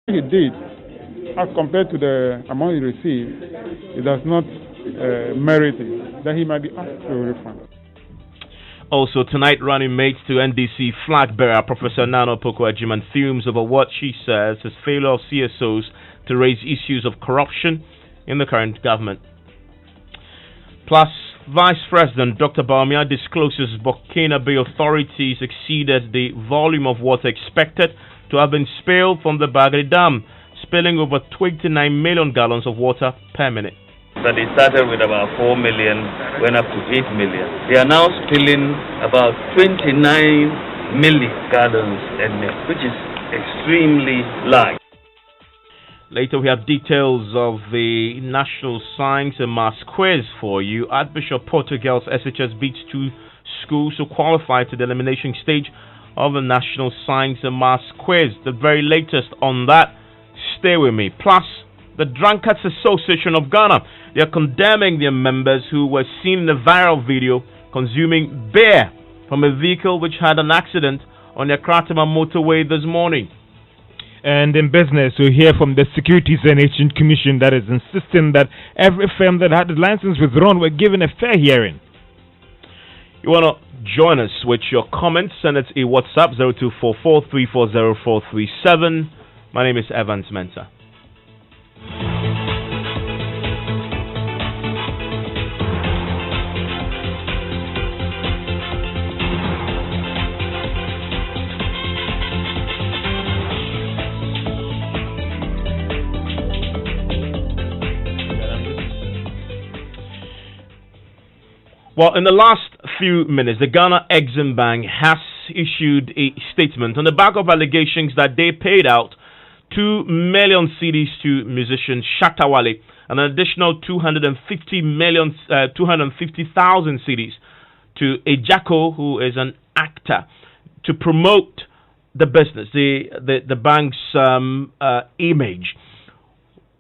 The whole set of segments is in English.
He did, as compared to the amount he received, it does not merit it. Then he might be asked to refund. Also, tonight, running mates to NDC flag bearer Professor Nano Pokuajiman fumes over what she says is failure of CSOs to raise issues of corruption in the current government. Plus, Vice President Dr. Baumia discloses Burkina Bay authorities exceeded the volume of water expected to have been spilled from the Bagri Dam, spilling over 29 million gallons of water per minute. That they started with about 4 million, went up to 8 million. They are now spilling about 29 million gallons a minute, which is extremely large. Later, we have details of the National Science and Maths quiz for you. Archbishop Portugal's SHS beats 2 schools to qualify to the elimination stage of the National Science and Maths quiz. The very latest on that. Stay with me. Plus, the Drunkards Association of Ghana. They are condemning their members who were seen in a viral video consuming beer from a vehicle which had an accident on the Kratima motorway this morning. And in business, we hear from the Securities and Exchange Commission that is insisting that every firm that had a license withdrawn were given a fair hearing. You want to join us with your comments? Send it a WhatsApp 0244340437. My name is Evans Mensah. Well, in the last few minutes, the Ghana Exim Bank has issued a statement on the back of allegations that they paid out 2 million cedis to musician Shatawale and an additional 250,000 cedis to Ejako, who is an actor, to promote the business, the bank's image.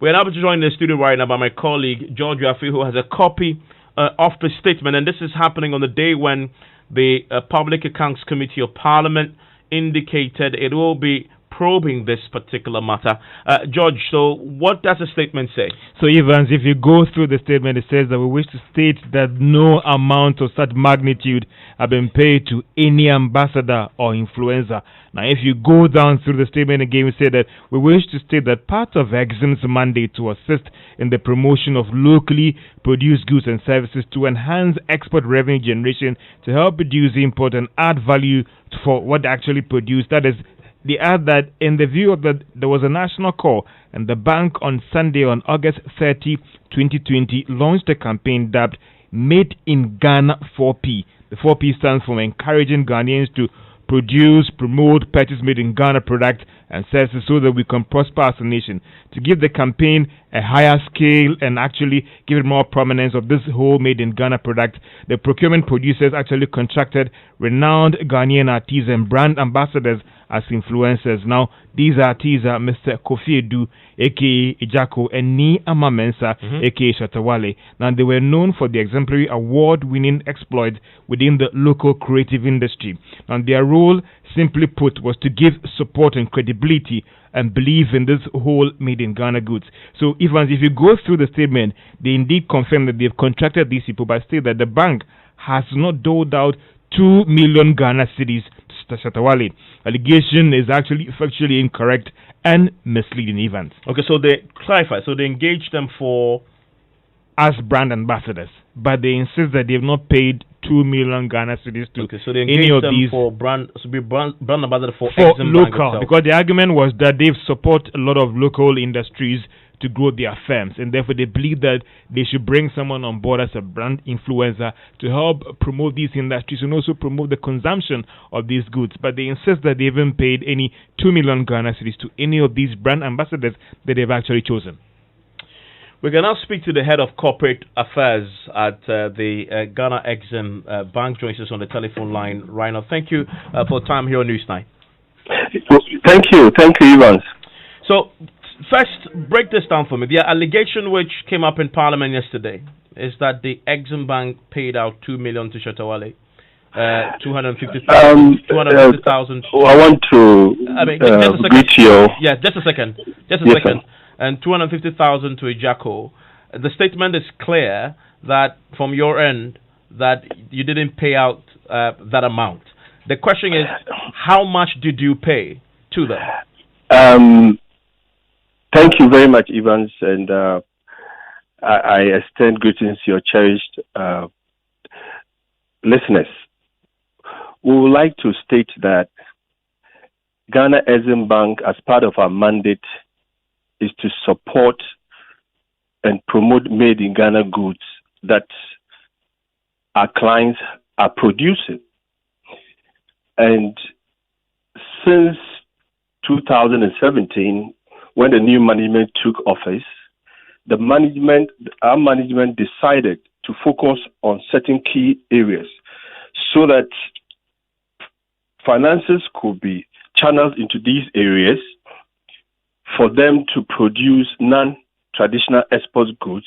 We're now joined in the studio right now by my colleague George Yafi, who has a copy of the statement, and this is happening on the day when the Public Accounts Committee of Parliament indicated it will be probing this particular matter. George, so what does the statement say? So, Evans, if you go through the statement, it says that we wish to state that no amount of such magnitude have been paid to any ambassador or influencer. Now, if you go down through the statement again, we say that we wish to state that part of Exim's mandate to assist in the promotion of locally produced goods and services to enhance export revenue generation, to help reduce import and add value for what they actually produce. That is, they add that in the view of that there was a national call, and the bank on Sunday, on August 30, 2020, launched a campaign dubbed Made in Ghana 4P. The 4P stands for encouraging Ghanaians to produce, promote, purchase made in Ghana products and services so that we can prosper as a nation. To give the campaign a higher scale and actually give it more prominence of this whole made in Ghana product, the procurement producers actually contracted renowned Ghanaian artists and brand ambassadors as influencers. Now, these artists are Mr. Kofi Edu, aka Ejako, and Ni Mensah, aka Shatawale. Now, they were known for the exemplary award-winning exploits within the local creative industry. And their role, simply put, was to give support and credibility and believe in this whole made in Ghana goods. So, Evans, if you go through the statement, they indeed confirm that they've contracted these people, but state that the bank has not doled out 2 million Ghana cedis to Shatawale. Allegation is actually factually incorrect and misleading, Evans. Okay, so they clarify. So they engaged them for as brand ambassadors, but they insist that they have not paid 2 million Ghana cedis to so they any of them these for brand ambassador for local, because the argument was that they support a lot of local industries to grow their firms, and therefore they believe that they should bring someone on board as a brand influencer to help promote these industries and also promote the consumption of these goods. But they insist that they haven't paid any 2 million Ghana cedis to any of these brand ambassadors that they've actually chosen. We can now speak to the head of corporate affairs at the Ghana Exim Bank. Joins us on the telephone line right now. Thank you for time here on Newsnight. Thank you, Evans. So, first, break this down for me. The allegation which came up in Parliament yesterday is that the Exim Bank paid out 2 million to Shatawale 250,000. I want to greet you. Yeah, just a second. Just a Yes, second. sir. And 250,000 to Ejako. The statement is clear that from your end that you didn't pay out that amount. The question is, how much did you pay to them? Thank you very much, Evans, and I extend greetings to your cherished listeners. We would like to state that Ghana Exim Bank, as part of our mandate, is to support and promote made in Ghana goods that our clients are producing. And since 2017, when the new management took office, our management decided to focus on certain key areas so that finances could be channeled into these areas for them to produce non-traditional export goods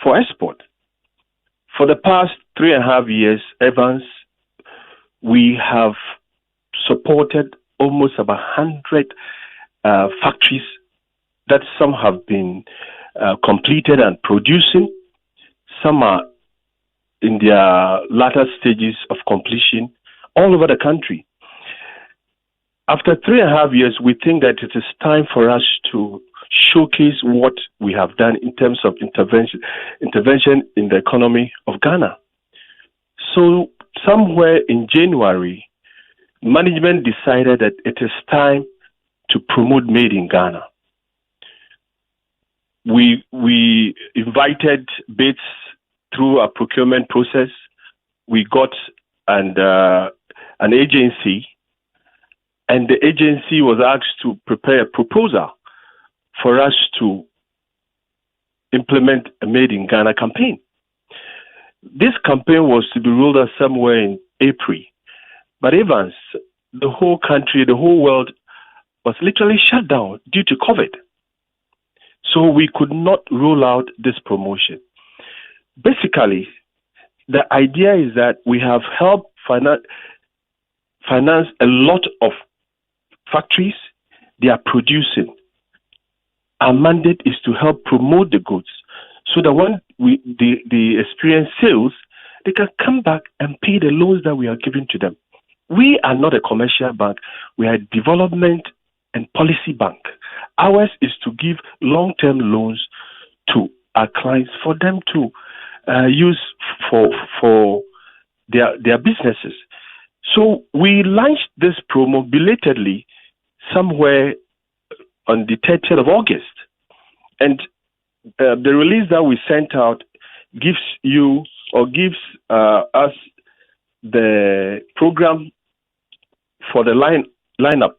for export. For the past 3.5 years, Evans, we have supported almost about 100 factories that some have been completed and producing. Some are in their latter stages of completion all over the country. After 3.5 years, we think that it is time for us to showcase what we have done in terms of intervention in the economy of Ghana. So somewhere in January, management decided that it is time to promote made in Ghana. We invited bids through a procurement process. We got an agency, and the agency was asked to prepare a proposal for us to implement a Made in Ghana campaign. This campaign was to be rolled out somewhere in April. But Evans, the whole country, the whole world was literally shut down due to COVID. So we could not roll out this promotion. Basically, the idea is that we have helped finance a lot of factories. They are producing. Our mandate is to help promote the goods so that when they experience sales, they can come back and pay the loans that we are giving to them. We are not a commercial bank. We are a development and policy bank. Ours is to give long-term loans to our clients for them to use for their businesses. So we launched this promo belatedly somewhere on the 30th of August. And the release that we sent out gives us the program for the lineup.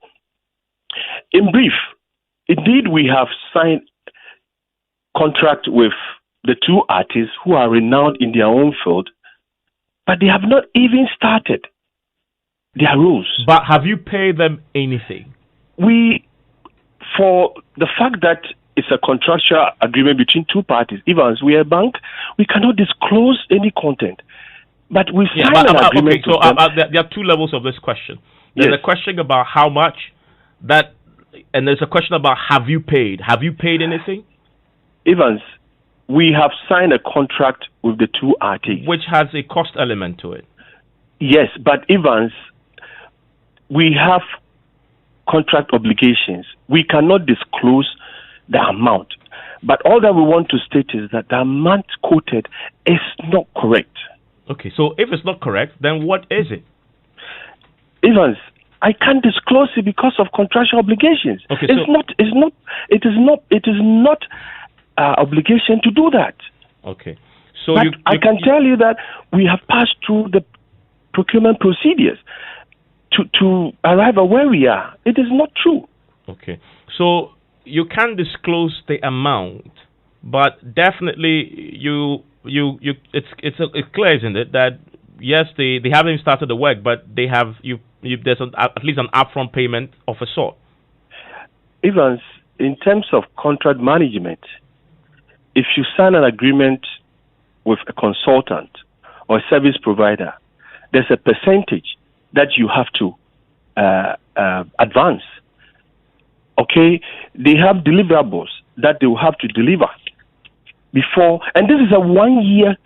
In brief, indeed, we have signed contract with the two artists who are renowned in their own field, but they have not even started their roles. But have you paid them anything? For the fact that it's a contractual agreement between two parties, Evans, we are a bank, we cannot disclose any content. But we signed an agreement. Okay, so there are two levels of this question. There's a question about how much, and there's a question about have you paid? Have you paid anything? Evans, we have signed a contract with the two artists. Which has a cost element to it. Yes, but Evans, we have contract obligations. We cannot disclose the amount. But all that we want to state is that the amount quoted is not correct. Okay, so if it's not correct, then what is it? Evans, I can't disclose it because of contractual obligations. Okay, it is not obligation to do that. Okay. So but I can tell you that we have passed through the procurement procedures to arrive at where we are. It is not true. Okay. So you can't disclose the amount, but definitely it's clear, isn't it, that yes, they haven't started the work, but they have there's at least an upfront payment of a sort. Evans, in terms of contract management, if you sign an agreement with a consultant or a service provider, there's a percentage that you have to advance. Okay, they have deliverables that they will have to deliver before, and this is a 1-year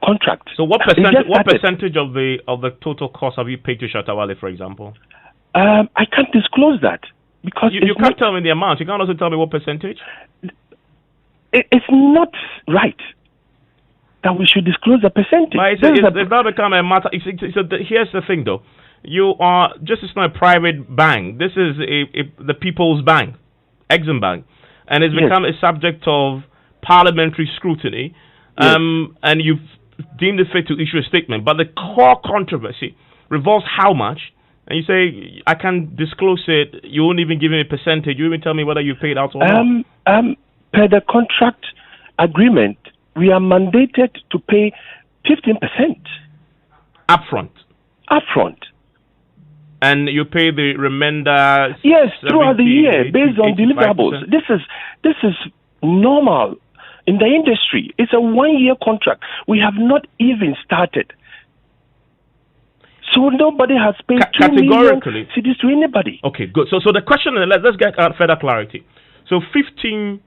contract. So what percentage of the total cost have you paid to Shatta Wale, for example? I can't disclose that because you can't tell me the amount. You can't also tell me what percentage. It's not right that we should disclose the percentage. It's not become a matter. Here's the thing, though. It's not a private bank. This is the People's Bank, Exim Bank, and it's become a subject of parliamentary scrutiny. And you've deemed it fit to issue a statement. But the core controversy revolves how much. And you say, I can't disclose it. You won't even give me a percentage. You even tell me whether you paid out or not. Per the contract agreement, we are mandated to pay 15%. Upfront. And you pay the remainder. Yes, throughout the year, based on deliverables. This is normal in the industry. It's a 1-year contract. We have not even started. So nobody has paid categorically cedis to anybody. Okay, good. So the question, let's get further clarity. So 15%.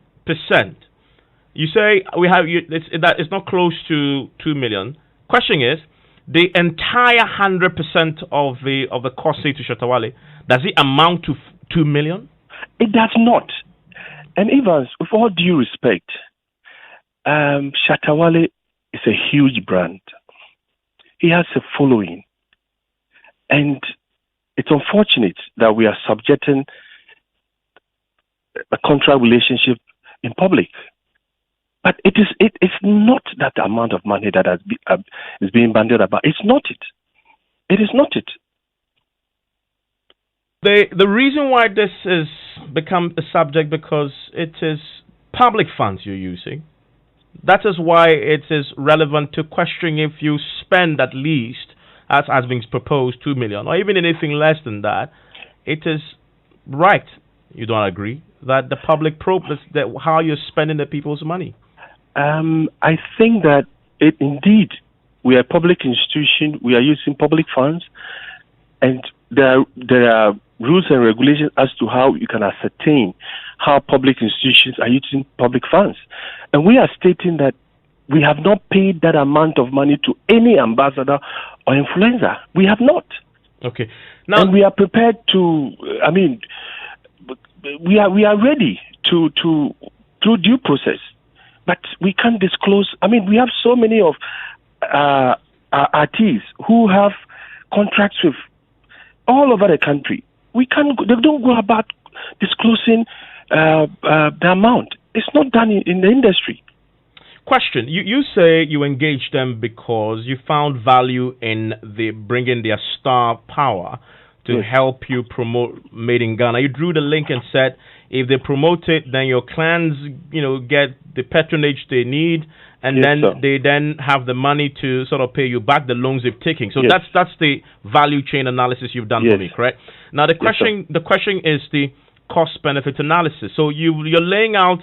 You say it's not close to 2 million. Question is, the entire 100% of the cost say to Shatta Wale, does it amount to 2 million? It does not. And Evans, with all due respect, Shatta Wale is a huge brand. He has a following. And it's unfortunate that we are subjecting a contract relationship in public. But it's not that amount of money that is being bandied about. It's not it. It is not it. The reason why this has become a subject because it is public funds you're using. That is why it is relevant to question if you spend at least, as has been proposed, 2 million, or even anything less than that. It is right, you don't agree, that the public probe how you're spending the people's money. I think that indeed we are a public institution. We are using public funds, and there are rules and regulations as to how you can ascertain how public institutions are using public funds. And we are stating that we have not paid that amount of money to any ambassador or influencer. We have not. Okay. Now, and we are prepared to. I mean, we are ready to through due process. But we can't disclose. I mean, we have so many of artists who have contracts with all over the country. They don't go about disclosing the amount. It's not done in the industry. Question: You say you engaged them because you found value in bringing their star power to help you promote Made in Ghana. You drew the link and said, if they promote it, then your clans, get the patronage they need, and they then have the money to sort of pay you back the loans they've taken. So that's the value chain analysis you've done for me, correct? Now the question is the cost benefit analysis. So you're laying out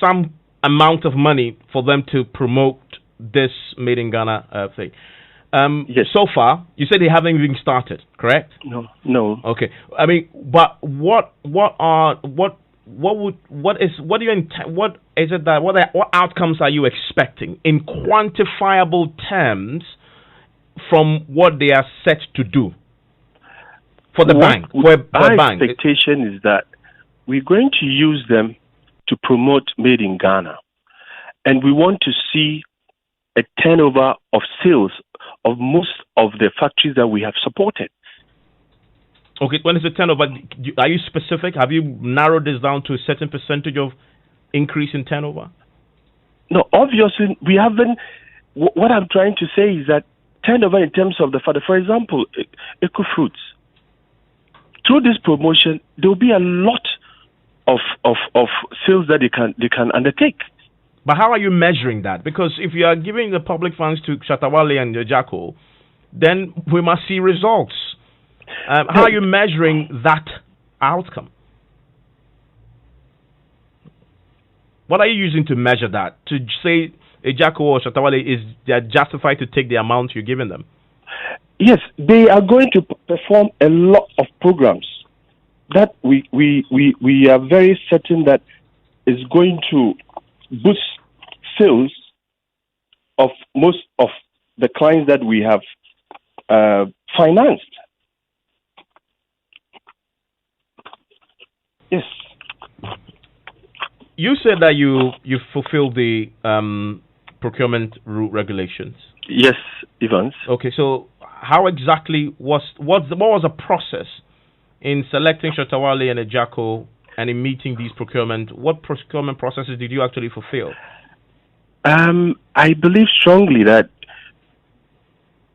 some amount of money for them to promote this Made in Ghana thing. So far, you said they haven't even started, correct? No. Okay. I mean, but what outcomes are you expecting in quantifiable terms from what they are set to do for the bank? Our expectation is that we're going to use them to promote Made in Ghana, and we want to see a turnover of sales of most of the factories that we have supported. Okay, when is the turnover? Are you specific? Have you narrowed this down to a certain percentage of increase in turnover? No, obviously we haven't. What I'm trying to say is that turnover in terms of for example, Eco Fruits. Through this promotion, there will be a lot of sales that they can undertake. But how are you measuring that? Because if you are giving the public funds to Shatta Wale and Jacko, then we must see results. How are you measuring that outcome? What are you using to measure that? To say Ejako or Shatawale, they are justified to take the amount you're giving them? Yes, they are going to perform a lot of programs that we are very certain that is going to boost sales of most of the clients that we have financed. Yes. You said that you fulfilled the procurement regulations. Yes, Evans. Okay, so how exactly what was the process in selecting Shatawale and Ejako and in meeting these procurement? What procurement processes did you actually fulfill? I believe strongly that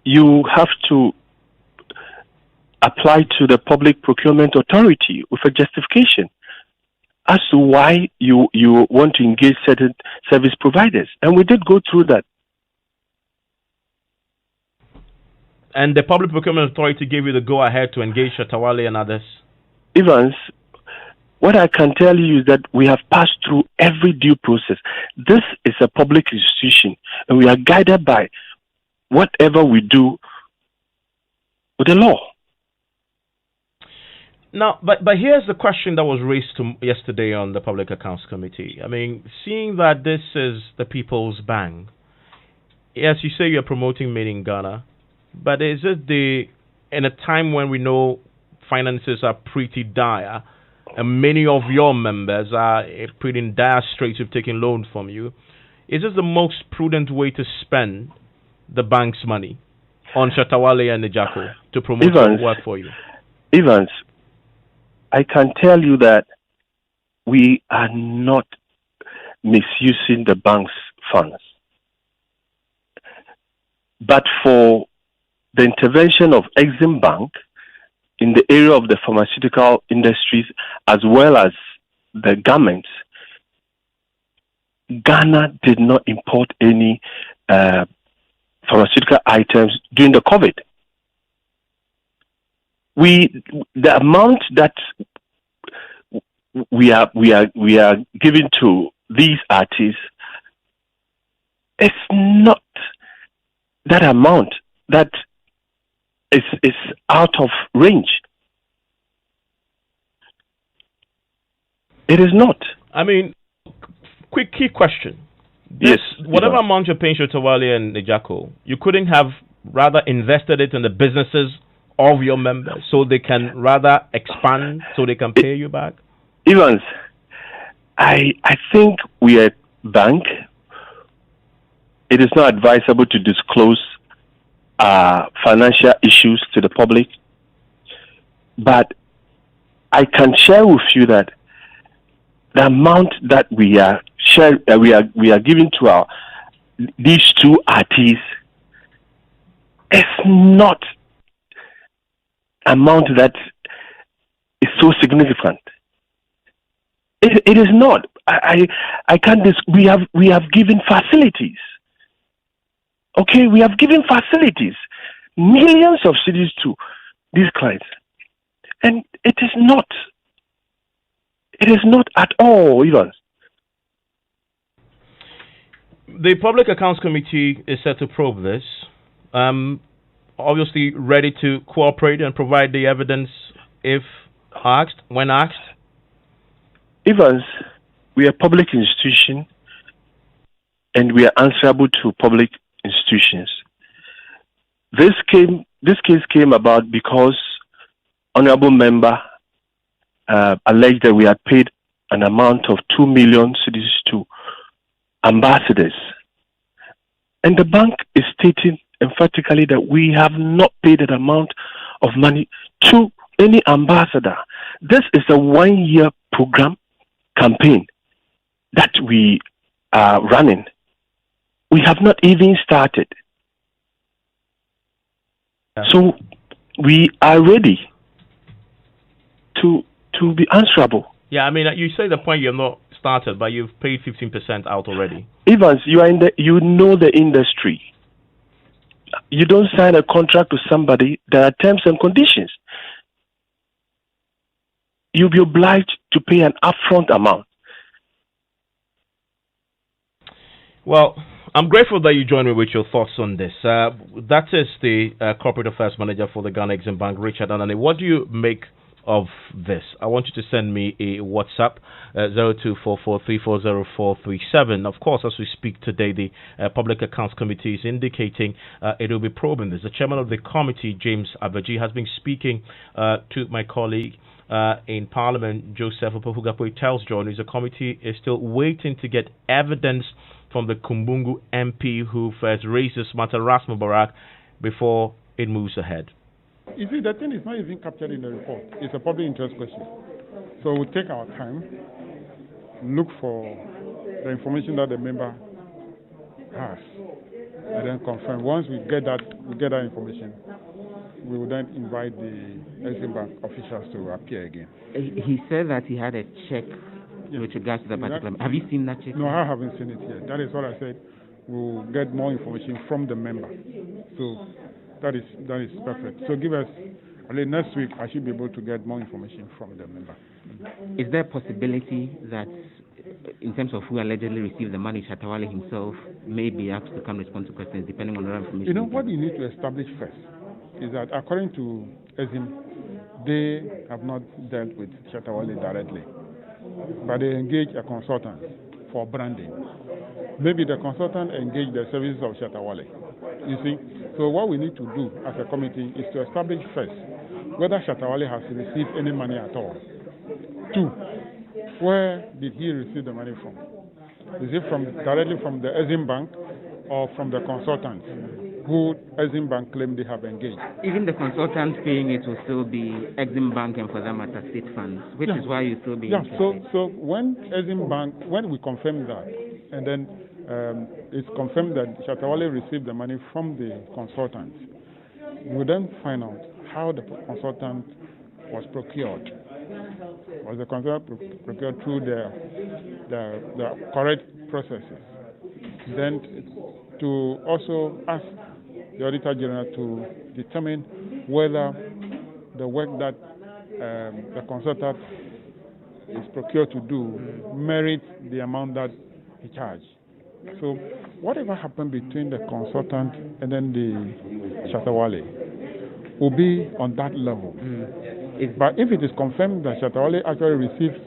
you have to apply to the Public Procurement Authority with a justification as to why you want to engage certain service providers. And we did go through that. And the Public Procurement Authority gave you the go-ahead to engage Shatawale and others? Evans, what I can tell you is that we have passed through every due process. This is a public institution, and we are guided by whatever we do with the law. Now, but here's the question that was raised yesterday on the Public Accounts Committee. I mean, seeing that this is the People's Bank, yes, you say you're promoting Made in Ghana, but is it in a time when we know finances are pretty dire, and many of your members are pretty in dire straits of taking loans from you, is this the most prudent way to spend the bank's money on Shatawale and Ejako to promote their work for you? Evans, I can tell you that we are not misusing the bank's funds. But for the intervention of Exim Bank in the area of the pharmaceutical industries as well as the government, Ghana did not import any pharmaceutical items during the COVID. The amount that we are giving to these artists is not that amount that is out of range. It is not. I mean, quick key question. Yes. Whatever amount you're paying Shatawale and Ejako, you couldn't have rather invested it in the businesses of your members so they can rather expand, so they can pay you back? Evans, I think we are a bank. It is not advisable to disclose financial issues to the public, but I can share with you that the amount that we are giving to these two artists is not amount that is so significant. It is not. I can't. We have given facilities. Okay, we have given facilities, millions of cities to these clients, and it is not. It is not at all, Evans. The Public Accounts Committee is set to probe this. Obviously ready to cooperate and provide the evidence if asked, when asked? Evans, we are a public institution and we are answerable to public institutions. This case came about because honorable member alleged that we had paid an amount of 2 million cedis to ambassadors. And the bank is stating emphatically that we have not paid that amount of money to any ambassador. This is a 1-year program campaign that we are running. We have not even started. Yeah. So we are ready to be answerable. Yeah, I mean, you say the point you have not started, but you've paid 15% out already. Evans, you know the industry. You don't sign a contract with somebody. There are terms and conditions. You'll be obliged to pay an upfront amount. Well, I'm grateful that you joined me with your thoughts on this. That is the corporate affairs manager for the Ghana Exim Bank, Richard Anani. What do you make of this? I want you to send me a WhatsApp, 0244340437. Of course, as we speak today, the Public Accounts Committee is indicating it will be probing this. The chairman of the committee, James Abaji, has been speaking to my colleague in Parliament, Joseph Opofugapo. He tells John the committee is still waiting to get evidence from the Kumbungu MP who first raised this matter, Ras Mubarak, before it moves ahead. You see, the thing is not even captured in the report. It's a public interest question. So we'll take our time, look for the information that the member has, and then confirm. Once we get that information, we will then invite the Exim Bank officials to appear again. He said that he had a check with regards to the particular. Have you seen that check? No, I haven't seen it yet. That is what I said. We'll get more information from the member. So that is perfect. So give us, next week, I should be able to get more information from the member. Is there a possibility that, in terms of who allegedly received the money, Shatawale himself may be asked to come respond to questions depending on the information? You know, what you need to establish first is that according to Exim, they have not dealt with Shatawale directly, but they engage a consultant for branding. Maybe the consultant engaged the services of Shatawale. You see? So what we need to do as a committee is to establish first whether Shatawale has received any money at all. 2, where did he receive the money from? Is it directly from the Exim Bank or from the consultants who Exim Bank claim they have engaged? Even the consultants paying it will still be Exim Bank and for them at state funds, which is why you still be interested. So when Exim Bank, when we confirm that, and then it's confirmed that Shatawale received the money from the consultants, we then find out how the consultant was procured. Was the consultant procured through the correct processes? Then to also ask the Auditor General to determine whether the work that the consultant is procured to do merits the amount that he charged. So whatever happened between the consultant and then the Shatawale will be on that level. But if it is confirmed that Shatawale actually received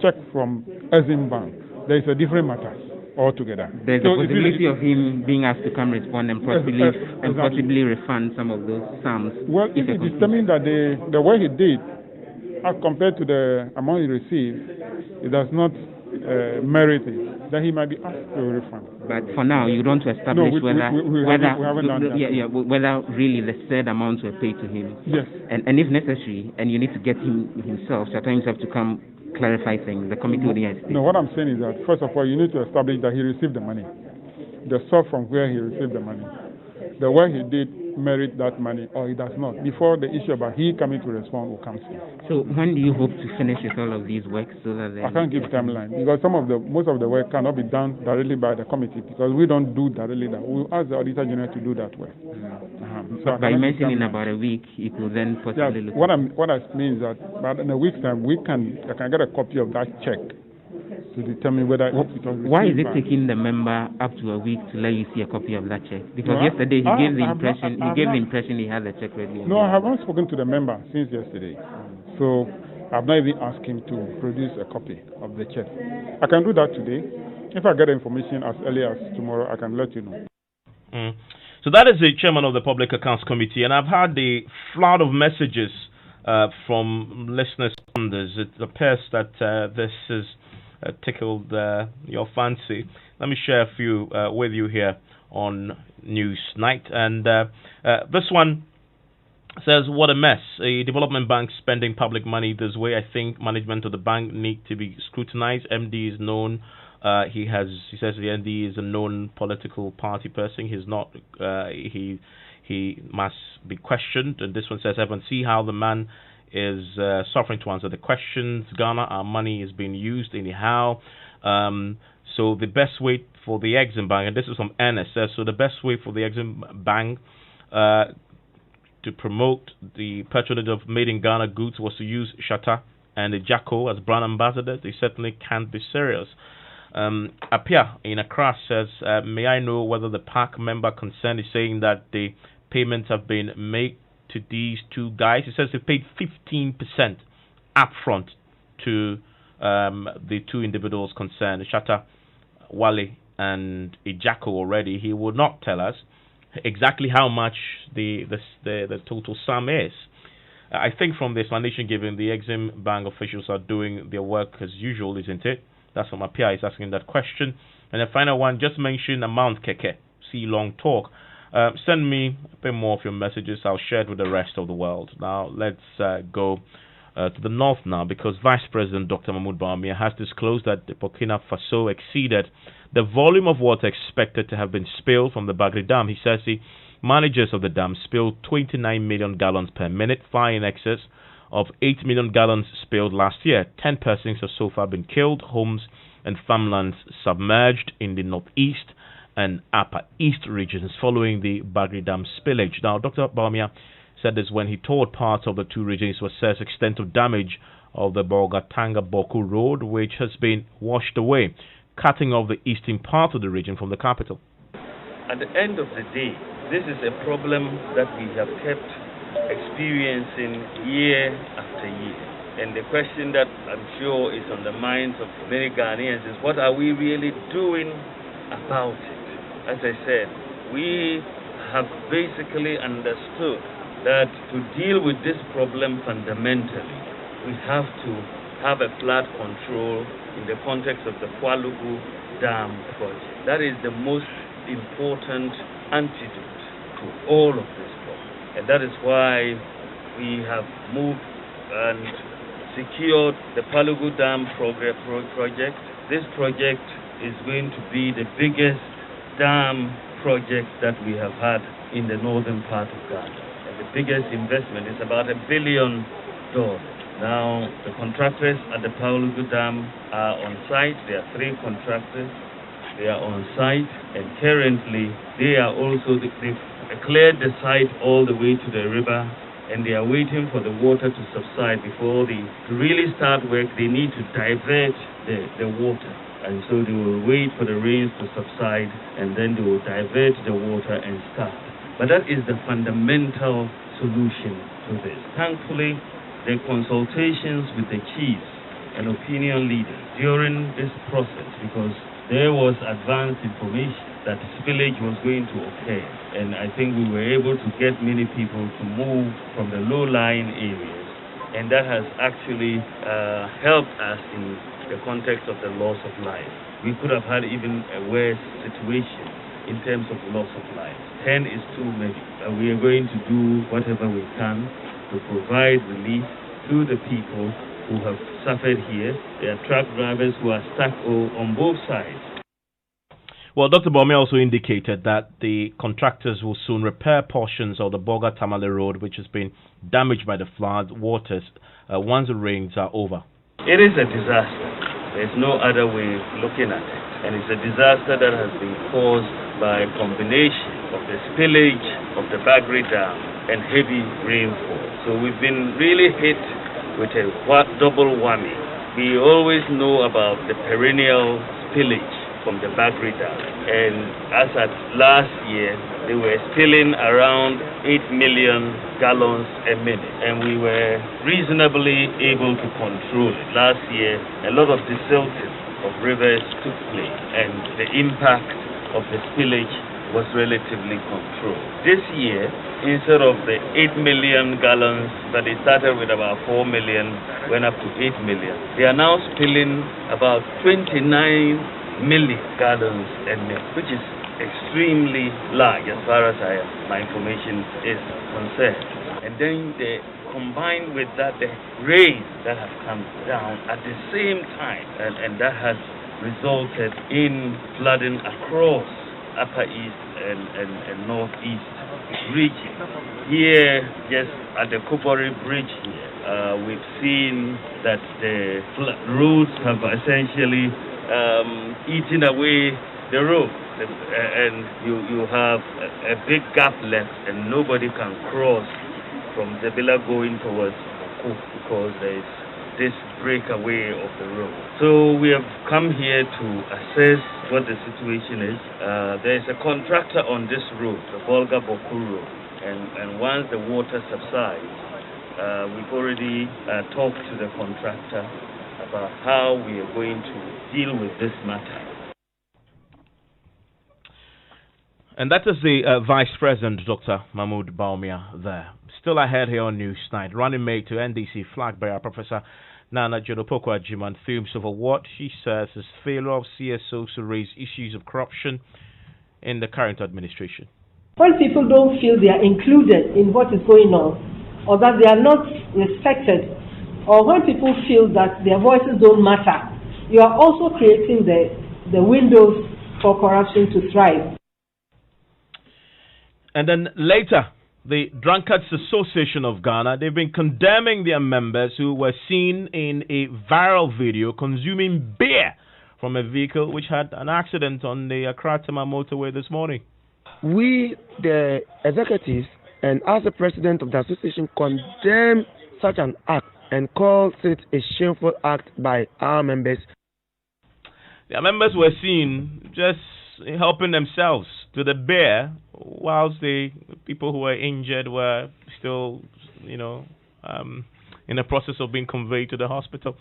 check from Exim Bank, there is a different matter altogether. There's a possibility of him being asked to come respond and possibly refund some of those sums. Well, if it is determined that the way he did, as compared to the amount he received, it does not merit it, then he might be asked to refund. But for now, you don't establish whether really the said amounts were paid to him. Yes. And if necessary, and you need to get him himself, Shatawale himself to come clarify things, the committee will need. No, what I'm saying is that first of all, you need to establish that he received the money, the source from where he received the money, the way he did merit that money or he does not, before the issue about he coming to respond will come through. So when do you hope to finish with all of these works so that I can't give timeline because most of the work cannot be done directly by the committee because we don't do directly that. We'll ask the Auditor General to do that work. So by mentioning in about a week, it will then possibly look. What I mean is that but in a week's time I can get a copy of that check to determine whether it was why is it taking the member up to a week to let you see a copy of that check? Because yesterday he gave the impression he had the check ready. No, I haven't spoken to the member since yesterday. So I've not even asked him to produce a copy of the check. I can do that today. If I get information as early as tomorrow, I can let you know. So that is the chairman of the Public Accounts Committee, and I've had the flood of messages from listeners on this. It appears that this is tickled your fancy. Let me share a few with you here on Newsnight. And this one says, what a mess. A development bank spending public money this way. I think management of the bank need to be scrutinized. MD is known. He says the MD is a known political party person. He's not. He must be questioned. And this one says, Evans, see how the man is suffering to answer the questions. Ghana, our money is being used anyhow. So the best way for the Exim Bank, and this is from NSS, so the best way for the Exim Bank to promote the patronage of made in Ghana goods was to use Shatta and the Jacko as brand ambassadors. They certainly can't be serious. Apia in Accra says, may I know whether the PAC member concerned is saying that the payments have been made to these two guys? He says they paid 15% upfront to the two individuals concerned, Shatta Wale and Ijako already. He would not tell us exactly how much the total sum is. I think from the explanation given, the Exim Bank officials are doing their work as usual, isn't it? That's from Apia is asking that question. And the final one, just mention amount Keke. See long talk. Send me a bit more of your messages. I'll share it with the rest of the world. Now let's go to the north now, because Vice President Dr. Mahmoud Bawumia has disclosed that the Burkina Faso exceeded the volume of water expected to have been spilled from the Bagri Dam. He says the managers of the dam spilled 29 million gallons per minute, far in excess of 8 million gallons spilled last year. 10 persons have so far been killed, homes and farmlands submerged in the northeast and upper east regions following the Bagri Dam spillage. Now, Dr. Bawumia said this when he toured parts of the two regions to assess extent of damage of the Bolgatanga-Boku road, which has been washed away, cutting off the eastern part of the region from the capital. At the end of the day, this is a problem that we have kept experiencing year after year. And the question that I'm sure is on the minds of many Ghanaians is, what are we really doing about it? As I said, we have basically understood that to deal with this problem fundamentally, we have to have a flood control in the context of the Kwalugu Dam project. That is the most important antidote to all of this problem. And that is why we have moved and secured the Kwalugu Dam project. This project is going to be the biggest dam project that we have had in the northern part of Ghana. And the biggest investment is about $1 billion. Now, the contractors at the Kwalugu Dam are on site. There are 3 contractors. They are on site, and currently they are also, they've cleared the site all the way to the river, and they are waiting for the water to subside before they really start work. They need to divert the water, and so they will wait for the rains to subside, and then they will divert the water and start. But that is the fundamental solution to this. Thankfully, the consultations with the chiefs and opinion leaders during this process, because there was advanced information that spillage was going to occur, and I think we were able to get many people to move from the low-lying areas, and that has actually helped us in the context of the loss of life. We could have had even a worse situation in terms of loss of life. 10 is too many. We are going to do whatever we can to provide relief to the people who have suffered here. There are truck drivers who are stuck on both sides. Well, Dr. Bawumia also indicated that the contractors will soon repair portions of the Boga Tamale Road, which has been damaged by the flood waters once the rains are over. It is a disaster. There's no other way of looking at it. And it's a disaster that has been caused by a combination of the spillage of the Bagri Dam and heavy rainfall. So we've been really hit with a double whammy. We always know about the perennial spillage from the Bagri Dam, and as at last year, they were spilling around 8 million gallons a minute, and we were reasonably able to control it. Last year, a lot of desilting of rivers took place, and the impact of the spillage was relatively controlled. This year, instead of the 8 million gallons that they started with, about 4 million, went up to 8 million. They are now spilling about 29 million gallons a minute, which is extremely large as far as my information is concerned. And then combined with that, the rain that has come down at the same time, and that has resulted in flooding across Upper East and Northeast region. Here, just at the Kubori Bridge here, we've seen that the roads have essentially eating away the road, and you have a big gap left, and nobody can cross from Zebila going towards Oku because this breakaway of the road. So we have come here to assess what the situation is. There is a contractor on this road, the Volga-Boku road, and once the water subsides, we've already talked to the contractor about how we are going to deal with this matter. And that is the Vice President, Dr. Mahmoud Baumia, there. Still ahead here on Newsnight, running mate to NDC flag bearer Professor Nana Jodopoko Ajiman themes over what she says is failure of CSOs to raise issues of corruption in the current administration. When people don't feel they are included in what is going on, or that they are not respected, or when people feel that their voices don't matter, you are also creating the windows for corruption to thrive. And then later, the Drunkards Association of Ghana, they've been condemning their members who were seen in a viral video consuming beer from a vehicle which had an accident on the Accra-Tema motorway this morning. We, the executives, and as the president of the association, condemn such an act and calls it a shameful act by our members. Their members were seen just helping themselves to the beer, whilst the people who were injured were still, in the process of being conveyed to the hospital.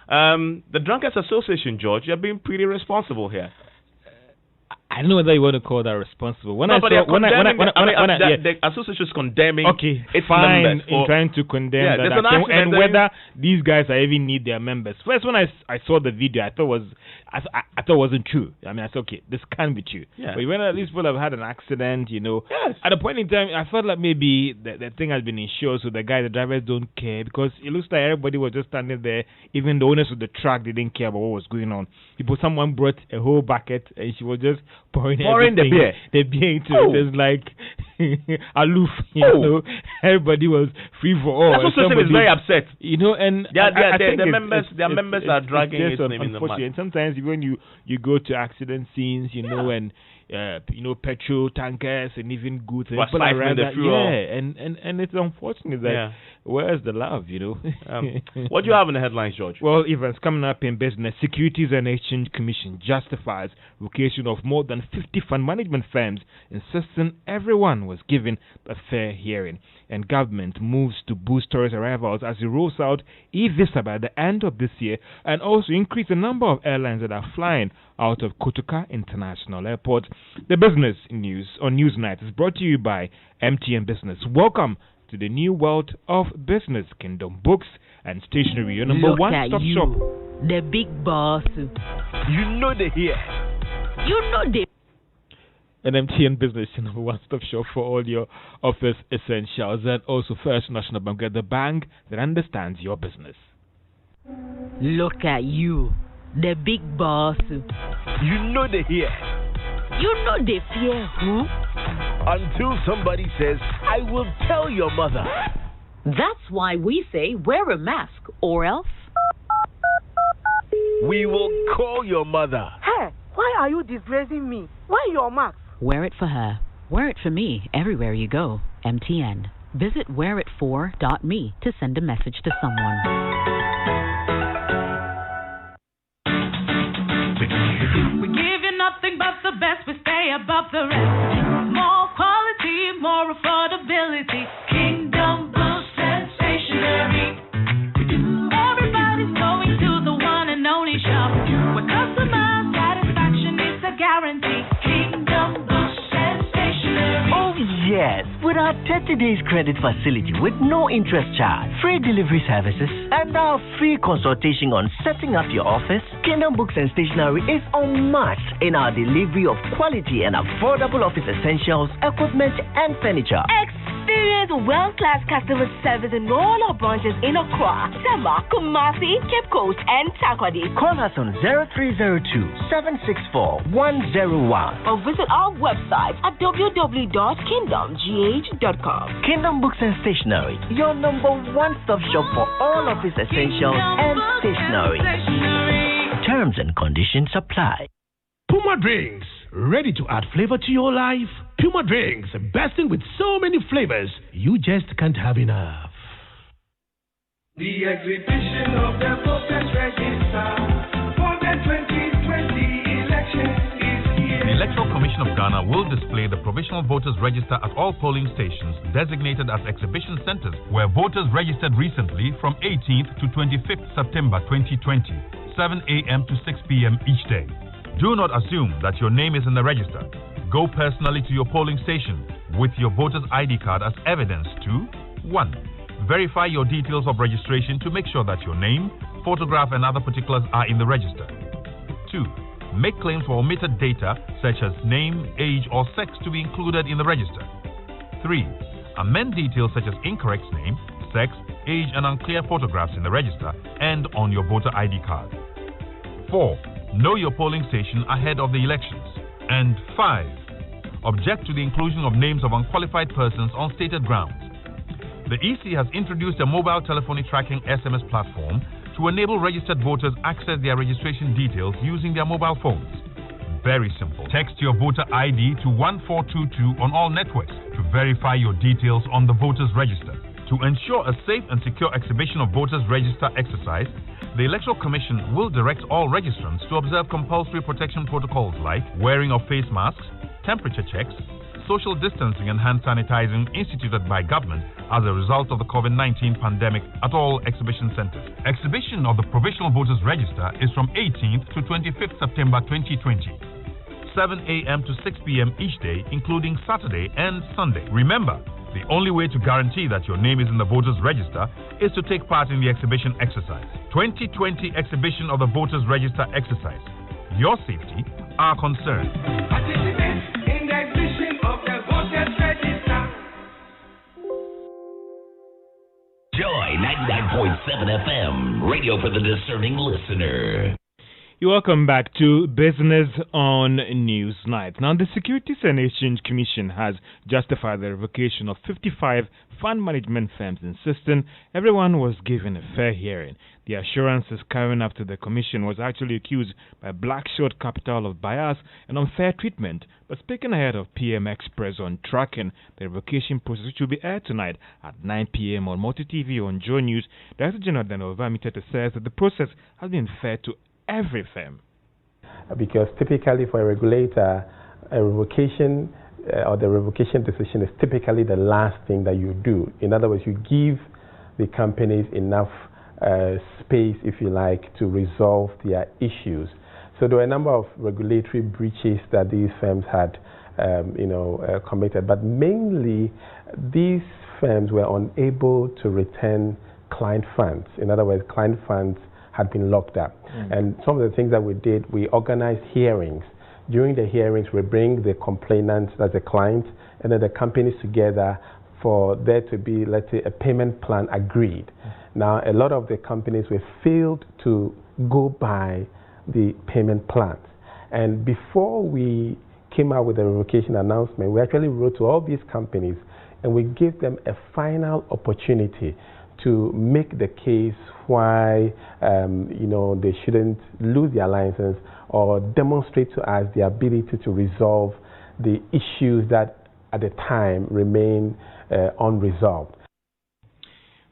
The Drunkards Association, George, you're being pretty responsible here. I don't know whether you want to call that responsible. The association is condemning. Okay, its fine members in trying to condemn that action, and whether these guys are even need their members. First, when I saw the video, I thought it wasn't true. I mean, I said, okay, this can't be true. Yeah. But when these people have had an accident, yes. At a point in time, I felt like maybe the thing has been insured, so the drivers don't care, because it looks like everybody was just standing there. Even the owners of the truck didn't care about what was going on. Someone brought a whole bucket, and she was just pouring the beer. The beer into it. It's like aloof, Everybody was free for all. The association is very upset. And I think their members are dragging its name in the mud. And sometimes when you go to accident scenes, and petrol tankers and even goods and people around that, and it's unfortunate that where's the love, What do you have in the headlines, George? Well, events coming up in business. Securities and Exchange Commission justifies relocation of more than 50 fund management firms, insisting everyone was given a fair hearing. And government moves to boost tourist arrivals as it rolls out e-visa by the end of this year, and also increase the number of airlines that are flying out of Kotoka International Airport. The business news on Newsnight is brought to you by MTN Business. Welcome to the new world of business. Kingdom Books and Stationery, your number one stop shop. The big boss. You know they here. You know they. An MTN Business, your number one stop shop for all your office essentials. And also First National Bank, the bank that understands your business. Look at you, the big boss. You know they here. You know they fear who? Until somebody says, I will tell your mother. That's why we say wear a mask, or else we will call your mother. Hey, why are you disgracing me? Why your mask? Wear it for her. Wear it for me everywhere you go. MTN. Visit wearit4.me to send a message to someone. We give you nothing but the best. We stay above the rest. More quality, more affordability. Kingdom Books and Stationery. Everybody's going to the one and only shop where customer satisfaction is a guarantee. Kingdom Books and Stationery. Oh yes, with our 30 days credit facility with no interest charge, free delivery services, and our free consultation on setting up your office, Kingdom Books and Stationery is unmatched in our delivery of quality and affordable office essentials, equipment, and furniture. Experience world-class customer service in all our branches in Accra, Tema, Kumasi, Cape Coast, and Takoradi. Call us on 0302-764-101 or visit our website at www.kingdomgh.com. Kingdom Books and Stationery, your number one stop shop for all office essentials and stationery. Terms and conditions apply. Puma Drinks, ready to add flavor to your life? Puma Drinks, bursting with so many flavors, you just can't have enough. The exhibition of the voters register for the 2020 election is here. The Electoral Commission of Ghana will display the provisional voters register at all polling stations designated as exhibition centers where voters registered recently from 18th to 25th September 2020, 7 a.m. to 6 p.m. each day. Do not assume that your name is in the register. Go personally to your polling station with your voter's ID card as evidence to 1. Verify your details of registration to make sure that your name, photograph and other particulars are in the register. 2. Make claims for omitted data such as name, age or sex to be included in the register. 3. Amend details such as incorrect name, sex, age and unclear photographs in the register and on your voter ID card. 4. Know your polling station ahead of the elections. And 5. Object to the inclusion of names of unqualified persons on stated grounds. The EC has introduced a mobile telephony tracking SMS platform to enable registered voters access their registration details using their mobile phones. Very simple. Text your voter ID to 1422 on all networks to verify your details on the voters register. To ensure a safe and secure exhibition of voters register exercise, the Electoral Commission will direct all registrants to observe compulsory protection protocols like wearing of face masks, temperature checks, social distancing and hand sanitizing instituted by government as a result of the COVID-19 pandemic at all exhibition centers. Exhibition of the Provisional Voters Register is from 18th to 25th September 2020, 7 a.m. to 6 p.m. each day, including Saturday and Sunday. Remember, the only way to guarantee that your name is in the voters register is to take part in the exhibition exercise. 2020 Exhibition of the Voters Register exercise. Your safety, our concern. Participate in the exhibition of the voters register. Joy 99.7 FM, radio for the discerning listener. You're welcome back to Business on Newsnight. Now, the Securities and Exchange Commission has justified the revocation of 55 fund management firms, insisting everyone was given a fair hearing. The assurances carrying up to the Commission was actually accused by Black-Shot Capital of bias and unfair treatment. But speaking ahead of PM Express on tracking the revocation process, which will be aired tonight at 9 p.m. on Multi TV on Joy News, Director General Daniel Vamitete says that the process has been fair to every firm. Because typically for a regulator, a revocation or the revocation decision is typically the last thing that you do. In other words, you give the companies enough space, if you like, to resolve their issues. So there were a number of regulatory breaches that these firms had committed, but mainly these firms were unable to return client funds. In other words, client funds had been locked up. And some of the things that we did, we organized hearings. During the hearings, we bring the complainants as a client and then the companies together for there to be, let's say, a payment plan agreed. Now, a lot of the companies were failed to go by the payment plans. And before we came out with the revocation announcement, we actually wrote to all these companies and we gave them a final opportunity to make the case why they shouldn't lose their license or demonstrate to us the ability to resolve the issues that at the time remain unresolved.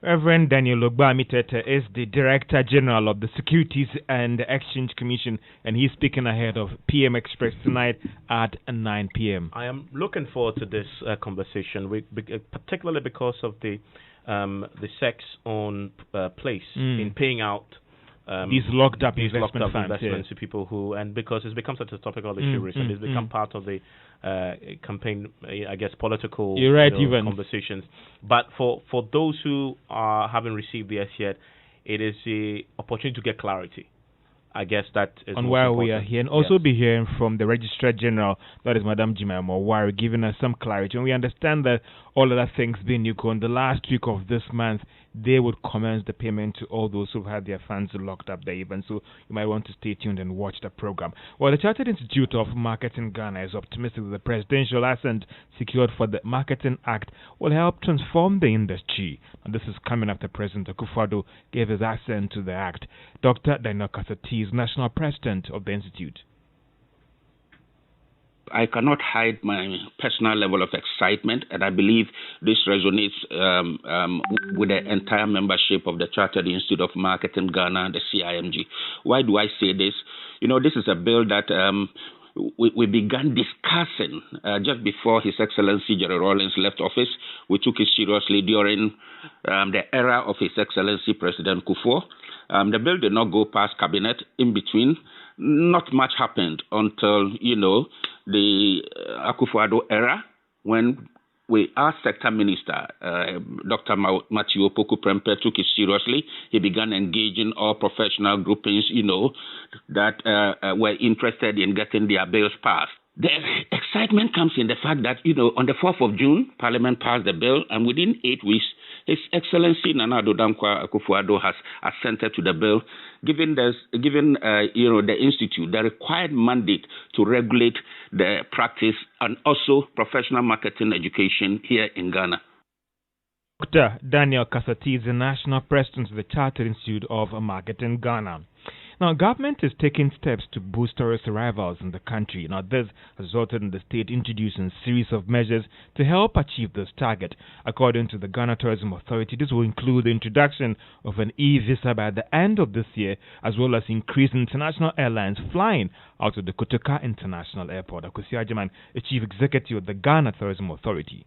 Reverend Daniel Ogbamitete is the Director General of the Securities and Exchange Commission, and he's speaking ahead of PM Express tonight at 9 p.m. I am looking forward to this conversation, particularly because of the sex on place in paying out these locked up investments to people who, and because it's become such a topical issue recently, it's become part of the campaign, I guess, political conversations. But for those who haven't received this yet, it is the opportunity to get clarity. I guess that is on why we are here, and also be hearing from the Registrar General, that is Madam Jemima Mowari, giving us some clarity. And we understand that all other things being equal, in the last week of this month, they would commence the payment to all those who've had their funds locked up there even. So you might want to stay tuned and watch the program. Well, the Chartered Institute of Marketing Ghana is optimistic that the presidential assent secured for the Marketing Act will help transform the industry. And this is coming after President Akufo-Addo gave his assent to the act. Dr. Daniel Kasati is National President of the Institute. I cannot hide my personal level of excitement, and I believe this resonates with the entire membership of the Chartered Institute of Marketing Ghana, the CIMG. Why do I say this? This is a bill that we began discussing just before His Excellency Jerry Rawlings left office. We took it seriously during the era of His Excellency President Kufuor. The bill did not go past cabinet. In between, not much happened until, the Akufo-Addo era, when our sector minister, Dr. Matthew Opoku-Prempeh, took it seriously. He began engaging all professional groupings, that were interested in getting their bills passed. The excitement comes in the fact that, on the 4th of June, Parliament passed the bill, and within 8 weeks, His Excellency Nana Addo Dankwa Akufo-Addo has assented to the bill, giving the institute the required mandate to regulate the practice and also professional marketing education here in Ghana. Dr. Daniel Kasati is the National President of the Chartered Institute of Marketing Ghana. Now, government is taking steps to boost tourist arrivals in the country. Now, this has resulted in the state introducing a series of measures to help achieve this target. According to the Ghana Tourism Authority, this will include the introduction of an e-visa by the end of this year, as well as increasing international airlines flying out of the Kotoka International Airport. Akwesi Agyeman, the Chief Executive of the Ghana Tourism Authority.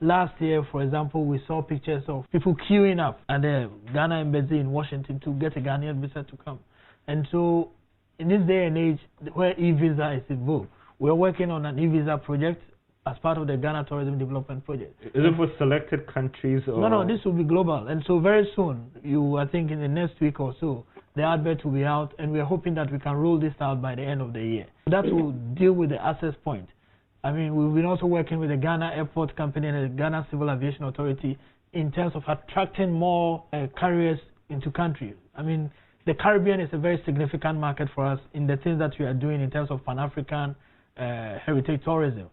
Last year, for example, we saw pictures of people queuing up at the Ghana Embassy in Washington to get a Ghanaian visa to come. And so, in this day and age where e-visa is involved, we're working on an e-visa project as part of the Ghana Tourism Development Project. Is it for selected countries? Or? No, this will be global. And so very soon, I think in the next week or so, the advert will be out, and we're hoping that we can roll this out by the end of the year. That will deal with the access point. I mean, we've been also working with the Ghana Airport Company and the Ghana Civil Aviation Authority in terms of attracting more carriers into country. I mean, the Caribbean is a very significant market for us in the things that we are doing in terms of Pan-African heritage tourism.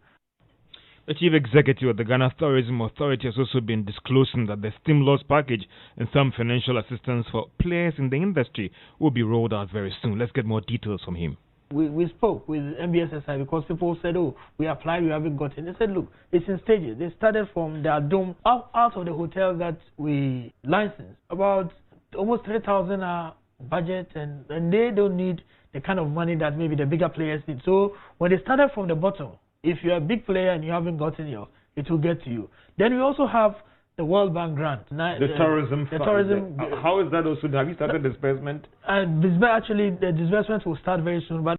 The Chief Executive of the Ghana Tourism Authority has also been disclosing that the stimulus package and some financial assistance for players in the industry will be rolled out very soon. Let's get more details from him. We spoke with MBSSI because people said, we applied, we haven't gotten. They said, look, it's in stages. They started from their dome out of the hotels that we licensed. About almost 3,000 are budget, and they don't need the kind of money that maybe the bigger players need. So when they started from the bottom, if you're a big player and you haven't gotten yours, it will get to you. Then we also have the World Bank grant. The tourism fund. How is that also? Have you started disbursement? Actually, the disbursement will start very soon. But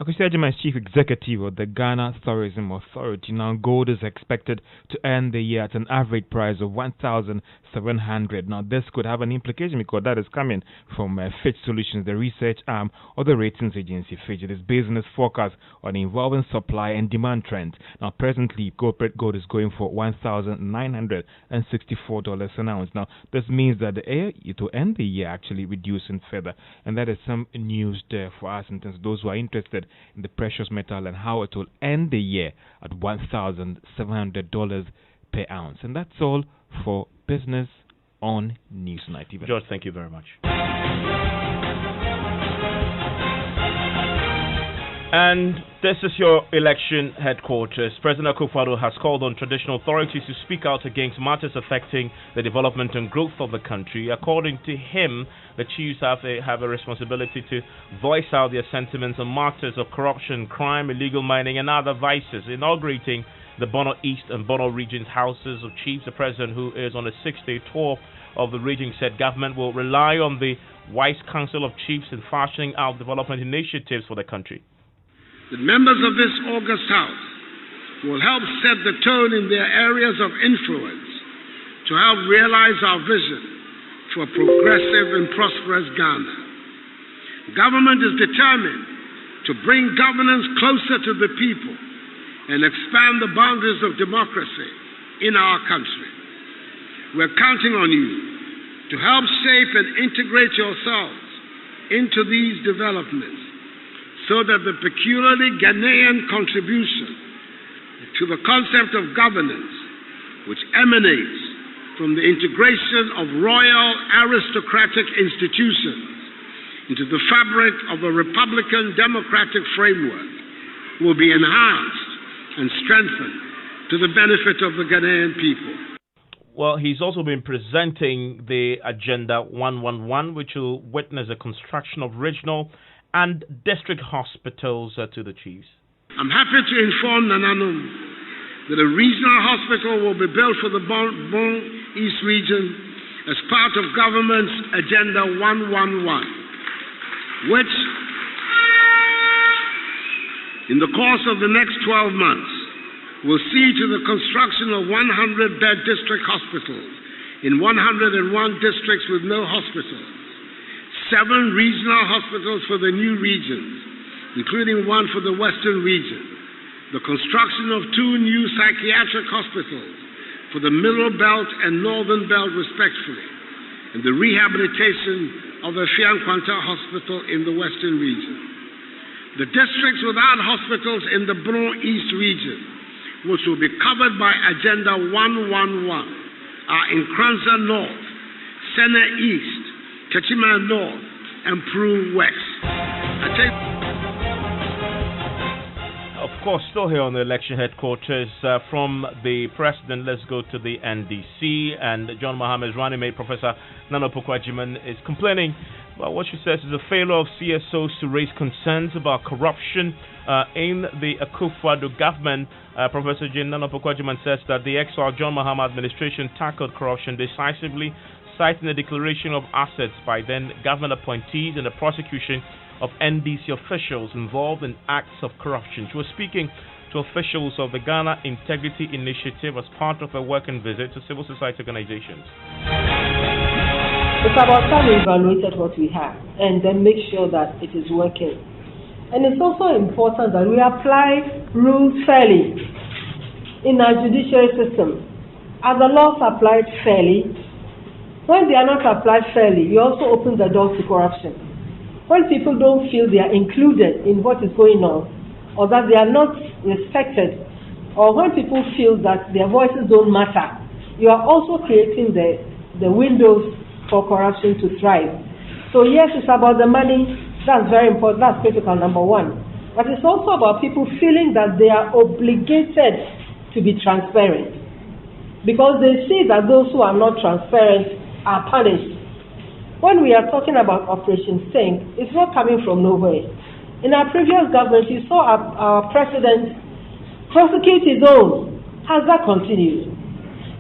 Akwesi Agyeman, Chief Executive of the Ghana Tourism Authority. Now, gold is expected to end the year at an average price of 1,700. Now, this could have an implication because that is coming from Fitch Solutions, the research arm of the ratings agency Fitch. It is based on its forecast on involving supply and demand trends. Now, presently, corporate gold is going for $1,964 an ounce. Now, this means that it will end the year actually reducing further, and that is some news there for us in terms of those who are interested in the precious metal and how it will end the year at $1,700 per ounce. And that's all for business on Newsnight. George, thank you very much. And this is your election headquarters. President Akufo-Addo has called on traditional authorities to speak out against matters affecting the development and growth of the country. According to him, the chiefs have a responsibility to voice out their sentiments on matters of corruption, crime, illegal mining, and other vices. Inaugurating the Bono East and Bono Regions Houses of Chiefs, the president, who is on a 6-day tour of the region, said government will rely on the wise council of chiefs in fashioning out development initiatives for the country. The members of this august house will help set the tone in their areas of influence to help realize our vision for a progressive and prosperous Ghana. Government is determined to bring governance closer to the people and expand the boundaries of democracy in our country. We're counting on you to help shape and integrate yourselves into these developments, so that the peculiarly Ghanaian contribution to the concept of governance, which emanates from the integration of royal aristocratic institutions into the fabric of a republican democratic framework, will be enhanced and strengthened to the benefit of the Ghanaian people. Well, he's also been presenting the Agenda 111, which will witness the construction of regional and district hospitals to the chiefs. I'm happy to inform Nananum that a regional hospital will be built for the Bon East region as part of government's Agenda 111, which, in the course of the next 12 months, will see to the construction of 100-bed district hospitals in 101 districts with no hospitals, 7 regional hospitals for the new regions, including one for the Western region, the construction of 2 new psychiatric hospitals for the Middle Belt and Northern Belt respectively, and the rehabilitation of the Fianquanta Hospital in the Western region. The districts without hospitals in the Bron East region, which will be covered by Agenda 111, are Nkranza North, Sena East, Kachima North, and Peru West. Of course, still here on the election headquarters. From the president, let's go to the NDC. And John Mohammed's running mate, Professor Nana Pokwajiman, is complaining about what she says is a failure of CSOs to raise concerns about corruption in the Akufo-Addo government. Professor Nana Pokwajiman says that the exiled John Mahama administration tackled corruption decisively, citing the declaration of assets by then government appointees and the prosecution of NDC officials involved in acts of corruption. She was speaking to officials of the Ghana Integrity Initiative as part of a working visit to civil society organizations. It's about time we evaluated what we have and then make sure that it is working. And it's also important that we apply rules fairly in our judiciary system. Are the laws applied fairly? When they are not applied fairly, you also open the door to corruption. When people don't feel they are included in what is going on, or that they are not respected, or when people feel that their voices don't matter, you are also creating the windows for corruption to thrive. So yes, it's about the money. That's very important. That's critical, number one. But it's also about people feeling that they are obligated to be transparent, because they see that those who are not transparent are punished. When we are talking about Operation Sink, it's not coming from nowhere. In our previous government, you saw our president prosecute his own. Has that continued?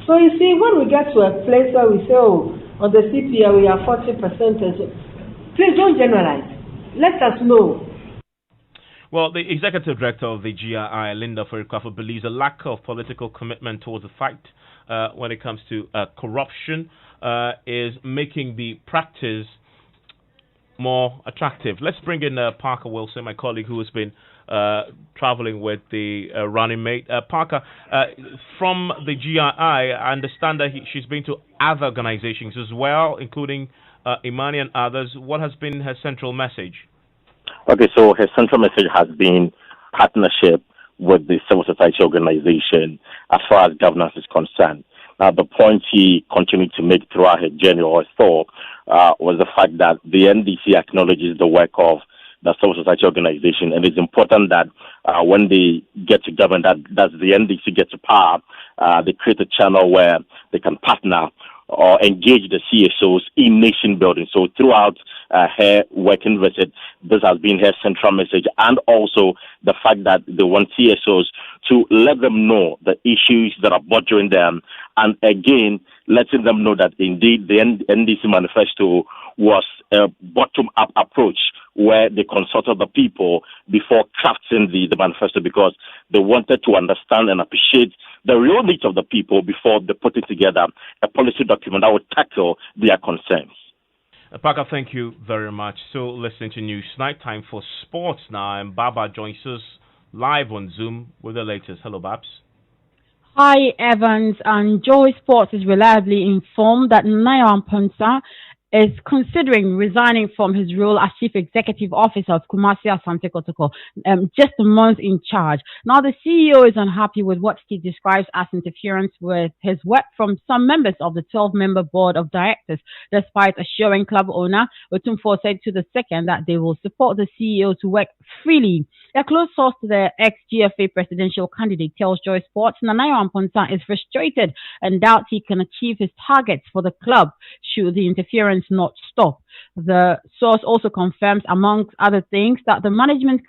So you see, when we get to a place where we say, oh, on the CPR we are 40%, and so, please don't generalize. Let us know. Well, the executive director of the GRI, Linda Ferikwafa, believes a lack of political commitment towards the fight when it comes to corruption is making the practice more attractive. Let's bring in Parker Wilson, my colleague who has been traveling with the running mate. Parker, from the GRI, I understand that she's been to other organizations as well, including Imani and others. What has been her central message? Okay, so her central message has been partnership with the civil society organization as far as governance is concerned. Now, the point he continued to make throughout her journey or his thought was the fact that the NDC acknowledges the work of the civil society organization, and it's important that when they get to government, that the NDC gets to power, they create a channel where they can partner or engage the CSOs in nation building. So throughout her working visit, this has been her central message, and also the fact that they want CSOs to let them know the issues that are bothering them, and again, letting them know that indeed the NDC manifesto was a bottom-up approach where they consulted the people before crafting the manifesto, because they wanted to understand and appreciate the real needs of the people before they put it together a policy document that would tackle their concerns. Parker, thank you very much. So listening to Newsnight, time for sports now, and Baba joins us live on Zoom with the latest. Hello, Babs. Hi, Evans. And Joy Sports is reliably informed that Naya Mpansa is considering resigning from his role as Chief Executive Officer of Kumasi Asante Kotoko, just a month in charge. Now, the CEO is unhappy with what he describes as interference with his work from some members of the 12-member board of directors, despite assuring club owner Otumfuo said to the Second that they will support the CEO to work freely. A close source to the ex-GFA presidential candidate tells Joy Sports Nanayo Amponsa is frustrated and doubts he can achieve his targets for the club should the interference not stop. The source also confirms, amongst other things, that the management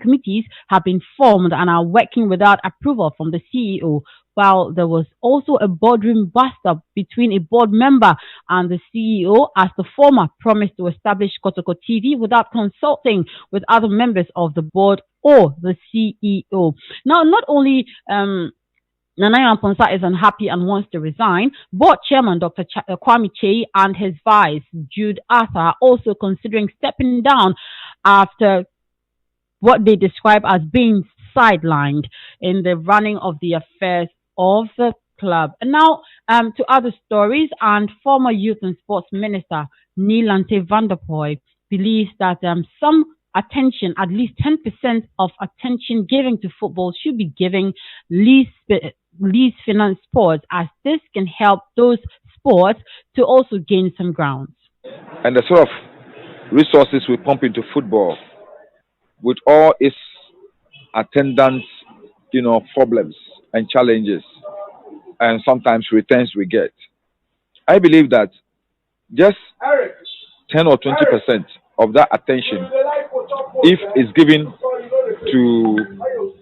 committees have been formed and are working without approval from the CEO, while there was also a boardroom bust-up between a board member and the CEO, as the former promised to establish Kotoko TV without consulting with other members of the board or the CEO. Now, not only Nanayo Amponsa is unhappy and wants to resign, board chairman Dr. Kwame Chey and his vice Jude Arthur are also considering stepping down after what they describe as being sidelined in the running of the affairs of the club. And now to other stories, and former Youth and Sports Minister Neelante Vanderpoy believes that some attention, at least 10% of attention given to football should be given least finance sports, as this can help those sports to also gain some grounds. And the sort of resources we pump into football, with all its attendant, problems and challenges, and sometimes returns we get, I believe that just 10 or 20% of that attention, if it's given to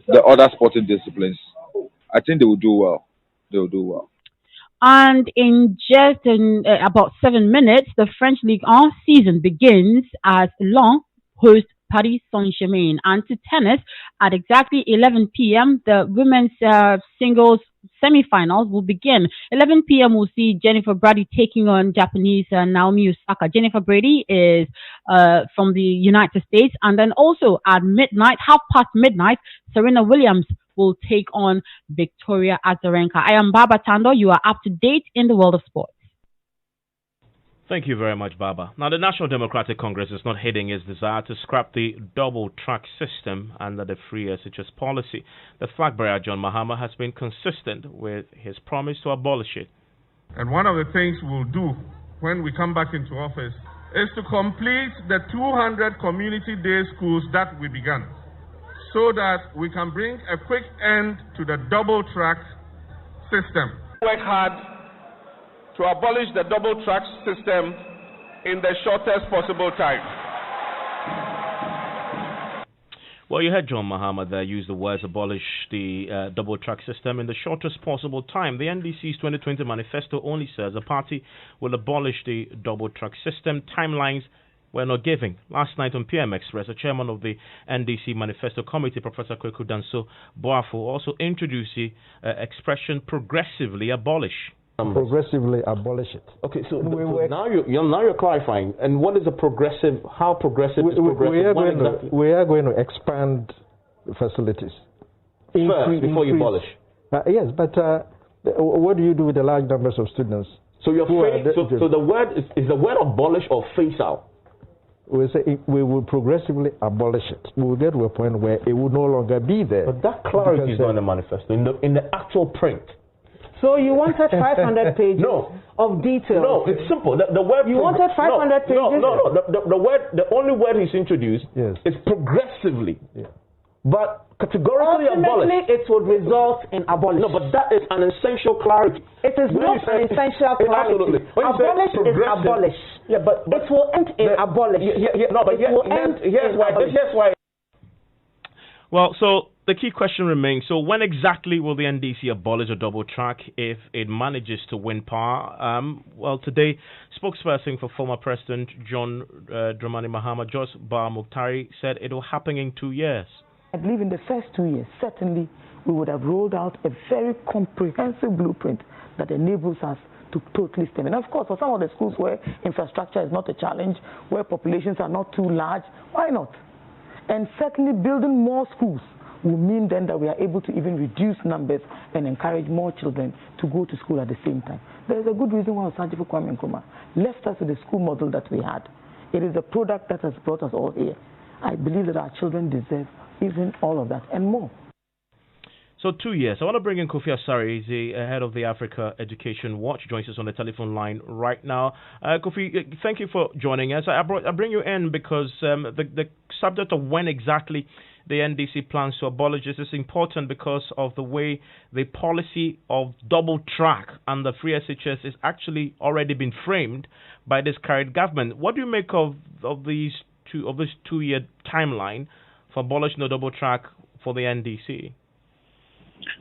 the other sporting disciplines, I think they will do well. They will do well. And in just about 7 minutes, the French Ligue 1 season begins as Lyon hosts Paris Saint-Germain. And to tennis, at exactly 11 p.m., the women's singles semi-finals will begin. 11 p.m. we'll see Jennifer Brady taking on Japanese Naomi Osaka. Jennifer Brady is from the United States. And then also at midnight, midnight, Serena Williams will take on Victoria Azarenka. I am Baba Tando. You are up to date in the world of sports. Thank you very much, Baba. Now, the National Democratic Congress is not hiding its desire to scrap the double-track system under the free SHS policy. The flag bearer, John Mahama, has been consistent with his promise to abolish it. And one of the things we'll do when we come back into office is to complete the 200 community day schools that we began, so that we can bring a quick end to the double-track system. Work hard to abolish the double-track system in the shortest possible time. Well, you heard John Mahama there use the words abolish the double-track system in the shortest possible time. The NDC's 2020 manifesto only says the party will abolish the double-track system. Timelines were not given. Last night on PM Express, the chairman of the NDC Manifesto Committee, Professor Kweku Danso Boafo, also introduced the expression progressively abolish. Progressively abolish it. Okay, so now you're clarifying. And what is a progressive? How progressive is progressive? We are going to expand facilities. First, before you abolish. Yes, but what do you do with the large numbers of students? So you're so the word is the word abolish or phase out? We say we will progressively abolish it. We will get to a point where it will no longer be there. But that clarity is not in the manifesto. In the actual print. So you wanted 500 pages of detail. No, it's simple. The word you wanted 500 pages. No. The only word he's introduced is progressively. Yeah. But categorically ultimately, it would result in abolish. No, but that is an essential clarity. It is not an essential clarity. Absolutely. Abolish is abolish. Yeah, but it will end in abolish. Here's why. Well, so the key question remains, so when exactly will the NDC abolish a double track if it manages to win power? Well, today, spokesperson for former President John Dramani Mahama, Jos Bar Mukhtari, said it will happen in 2 years. I believe in the first 2 years, certainly we would have rolled out a very comprehensive blueprint that enables us to totally stem. And of course, for some of the schools where infrastructure is not a challenge, where populations are not too large, why not? And certainly building more schools will mean then that we are able to even reduce numbers and encourage more children to go to school at the same time. There's a good reason why Osagyefo Kwame Nkrumah left us with the school model that we had. It is a product that has brought us all here. I believe that our children deserve even all of that and more. So 2 years. I want to bring in Kofi Asare, he's the head of the Africa Education Watch, joins us on the telephone line right now. Kofi, thank you for joining us. I bring you in because the subject of when exactly the NDC plans to abolish this is important because of the way the policy of double track and the free SHS is actually already been framed by this current government. What do you make of this 2 year timeline for abolishing the double track for the NDC?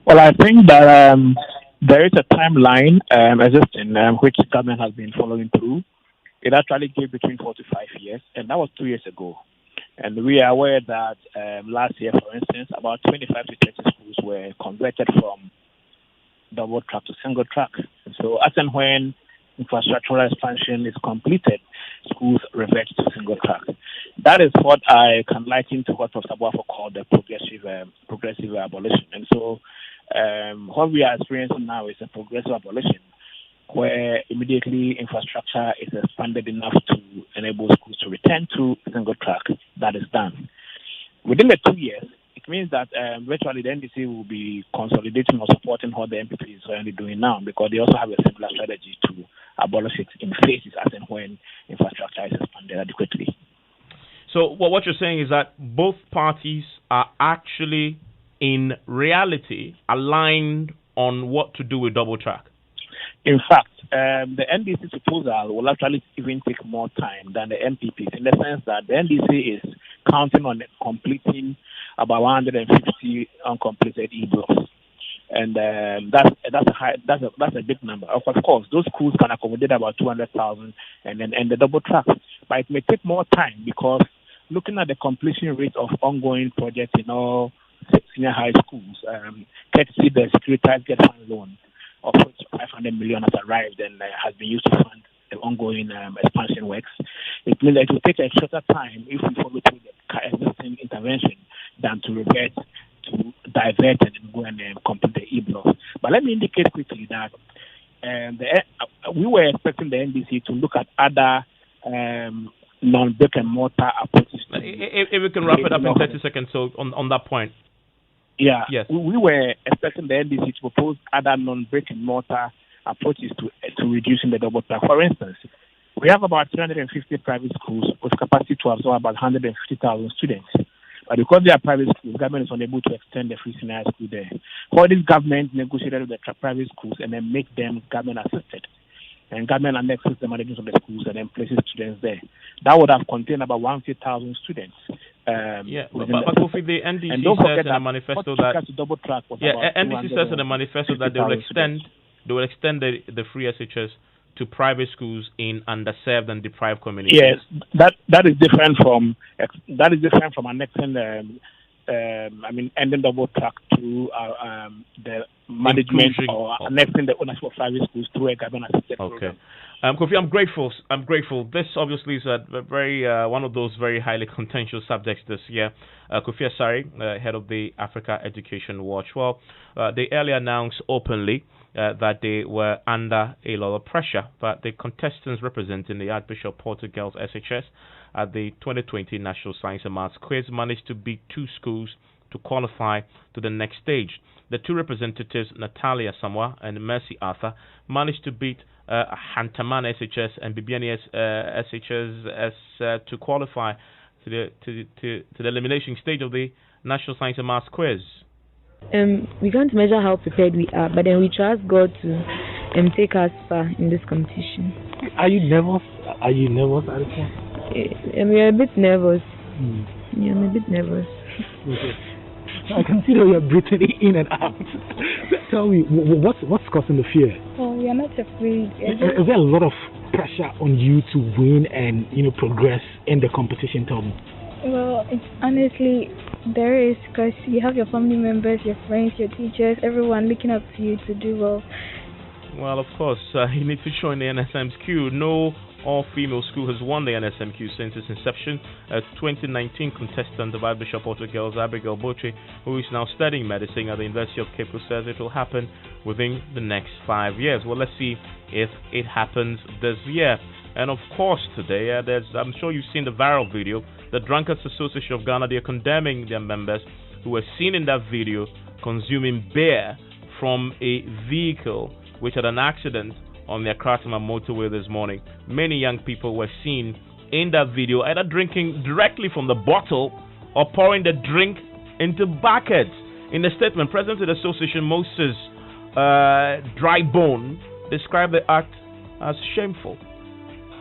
Well, I think that there is a timeline existing which the government has been following through. It actually gave between 4 to 5 years, and that was 2 years ago. And we are aware that last year, for instance, about 25 to 30 schools were converted from double track to single track. And so as and when infrastructural expansion is completed, schools revert to single track. That is what I can liken to what Professor Boafo called the progressive abolition. And so what we are experiencing now is a progressive abolition, where immediately infrastructure is expanded enough to enable schools to return to single track. That is done. Within the 2 years, it means that virtually the NDC will be consolidating or supporting what the MPP is currently doing now, because they also have a similar strategy to abolish it in phases as and when infrastructure is expanded adequately. So what you're saying is that both parties are actually, in reality, aligned on what to do with double track? In fact, the NDC's proposal will actually even take more time than the MPP's, in the sense that the NDC is counting on completing about 150 uncompleted e-blocks, and that's a big number. Of course, those schools can accommodate about 200,000, and then end the double track, but it may take more time because looking at the completion rate of ongoing projects in all senior high schools, courtesy the securitized get fund loan, of which 500 million has arrived and has been used to fund the ongoing expansion works. It means that it will take a shorter time if we follow through the existing intervention than to revert, to divert and go and complete the e-block. But let me indicate quickly that we were expecting the NDC to look at other non-brick and mortar approaches. If we can wrap it up in 30 seconds, so on that point. Yeah, yes. We were expecting the NDC to propose other non-brick and mortar approaches to reducing the double track. For instance, we have about 350 private schools with capacity to absorb about 150,000 students. But because they are private schools, the government is unable to extend the free senior high school there. For this government negotiated with the private schools and then make them government assisted. And government annexes the management of the schools and then places students there. That would have contained about 150,000 students. But Kofi, the NDC says in a manifesto that NDC says in the manifesto that they will extend the free SHS to private schools in underserved and deprived communities. Yes, that is different from annexing ending double track to the management or annexing the ownership of private schools through a government assisted program. Kofi, I'm grateful. This obviously is a very one of those very highly contentious subjects this year. Kofi Asare, head of the Africa Education Watch. Well, they earlier announced openly that they were under a lot of pressure, but the contestants representing the Archbishop Portugal's SHS at the 2020 National Science and Maths Quiz managed to beat two schools to qualify to the next stage. The two representatives, Natalia Samoa and Mercy Arthur, managed to beat Hantaman SHS and Bibiani SHS to qualify to the elimination stage of the National Science and Maths Quiz. We can't measure how prepared we are, but then we trust God to take us far in this competition. Are you nervous? Are you nervous at this point? We are a bit nervous. Yeah, I'm a bit nervous. Okay. I can see that you're breathing in and out. Tell me, what's causing the fear? Oh, we are not afraid. Is there a lot of pressure on you to win and progress in the competition, Tell me? Well, honestly, there is, because you have your family members, your friends, your teachers, everyone looking up to you to do well. Well, of course, you need to join the NSM's queue. No all-female school has won the NSMQ since its inception. A 2019 contestant of Archbishop Otto Girls, Abigail Boche, who is now studying medicine at the University of Cape Coast, says it will happen within the next 5 years. Well, let's see if it happens this year. And of course, today, I'm sure you've seen the viral video. The Drunkards Association of Ghana, they are condemning their members who were seen in that video consuming beer from a vehicle which had an accident on their Kratama motorway this morning. Many young people were seen in that video either drinking directly from the bottle or pouring the drink into buckets. In a statement, President of the Association, Moses Drybone, described the act as shameful.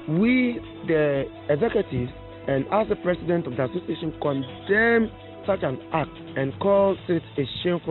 We, the executives, and as the president of the association, condemn such an act and call it a shameful